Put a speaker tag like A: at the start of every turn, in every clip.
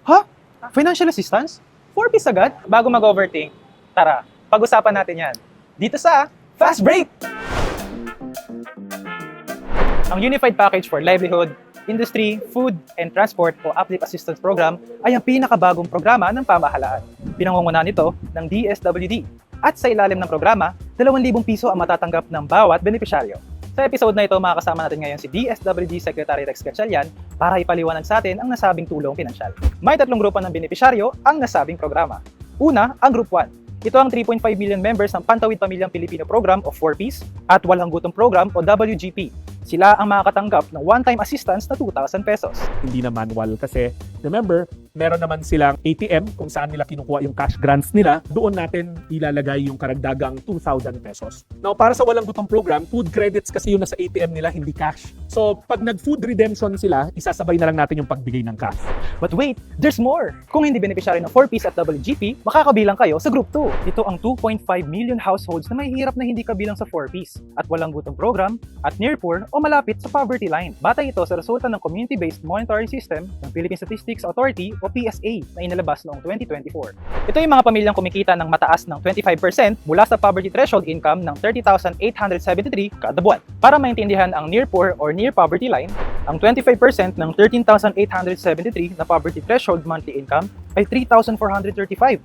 A: Ha? Financial assistance? 4Ps agad? Bago mag-overthink, tara, pag-usapan natin yan. Dito sa Fast Break! Ang Unified Package for Livelihood, Industry, Food, and Transport o Uplift Assistance Program ay ang pinakabagong programa ng pamahalaan. Pinangungunahan nito ng DSWD. At sa ilalim ng programa, 2,000 piso ang matatanggap ng bawat benepisyaryo. Sa episode na ito, makakasama natin ngayon si DSWD Secretary Rex Gatchalian para ipaliwanag sa atin ang nasabing tulong pinansyal. May 3 grupo ng benepisyaryo ang nasabing programa. Una, ang Group 1. Ito ang 3.5 million members ng Pantawid Pamilyang Pilipino Program o 4Ps at Walang Gutom Program o WGP. Sila ang makakatanggap ng one-time assistance na 2,000 pesos.
B: Hindi na manual kasi remember, meron naman silang ATM kung saan nila kinukuha yung cash grants nila. Doon natin ilalagay yung karagdagang 2,000 pesos. Now, para sa Walang Gutom Program, food credits kasi yun nasa ATM nila, hindi cash. So, pag nag-food redemption sila, isasabay na lang natin yung pagbigay ng cash.
A: But wait, there's more! Kung hindi beneficiary ng 4Ps at WGP, makakabilang kayo sa Group 2. Ito ang 2.5 million households na may hirap na hindi kabilang sa 4Ps at Walang Gutom Program at near poor o malapit sa poverty line. Batay ito sa resulta ng Community-Based Monitoring System ng Philippine Statistics Authority o PSA na inilabas noong 2024. Ito yung mga pamilyang kumikita ng mataas ng 25% mula sa poverty threshold income ng 30,873 kada buwan. Para maintindihan ang near poor or near poverty line, ang 25% ng 13,873 na poverty threshold monthly income ay 3,435.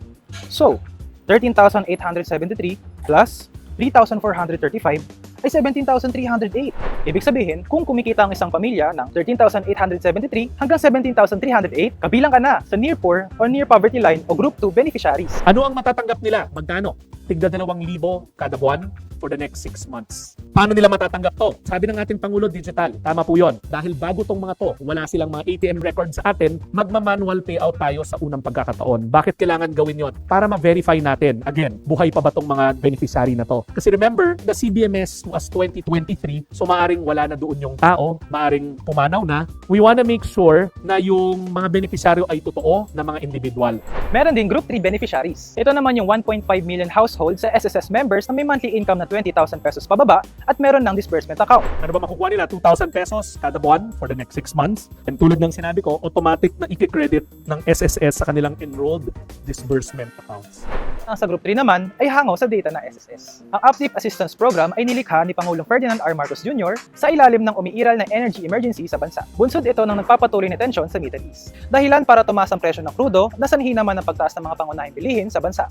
A: So, 13,873 plus 3,435 ay 17,308. Ibig sabihin, kung kumikita ang isang pamilya ng 13,873 hanggang 17,308, kabilang ka na sa near poor or near poverty line o Group 2 beneficiaries.
B: Ano ang matatanggap nila? Magkano? Tigda 2,000 kada buwan for the next 6 months. Paano nila matatanggap to? Sabi ng ating Pangulo, digital. Tama po yon. Dahil bago tong mga to, wala silang mga ATM records sa atin, magma-manual payout tayo sa unang pagkakataon. Bakit kailangan gawin yon? Para ma-verify natin. Again, buhay pa ba tong mga beneficiary na to? Kasi remember, the CBMS was 2023, so maaring wala na doon yung tao, maaring pumanaw na. We wanna make sure na yung mga beneficiaryo ay totoo na mga individual.
A: Meron din Group 3 beneficiaries. Ito naman yung 1.5 million households sa SSS members na may monthly income na 20,000 pesos pababa at meron ng disbursement account.
B: Ano ba makukuha nila? 2,000 pesos kada buwan for the next 6 months. And tulad ng sinabi ko, automatic na i-credit ng SSS sa kanilang enrolled disbursement accounts.
A: Ang sa Group 3 naman ay hango sa data ng SSS. Ang Uplift Assistance Program ay nilikha ni Pangulong Ferdinand R. Marcos Jr. sa ilalim ng umiiral na energy emergency sa bansa. Bunsod ito ng nagpapatuloy na tensyon sa Middle East. Dahilan para tumaas ang presyo ng krudo na sanhi naman ng pagtaas ng mga pangunahing bilihin sa bansa.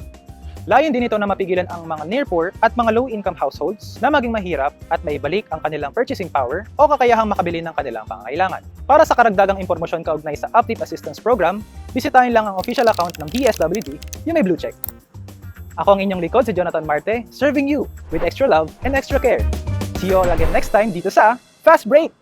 A: Layon din ito na mapigilan ang mga near poor at mga low-income households na maging mahirap at maibalik ang kanilang purchasing power o kakayahang makabili ng kanilang pangangailangan. Para sa karagdagang impormasyon kaugnay sa Uplift Assistance Program, bisitahin lang ang official account ng DSWD, yung may blue check. Ako ang inyong likod si Jonathan Marte, serving you with extra love and extra care. See you all again next time dito sa Fast Break!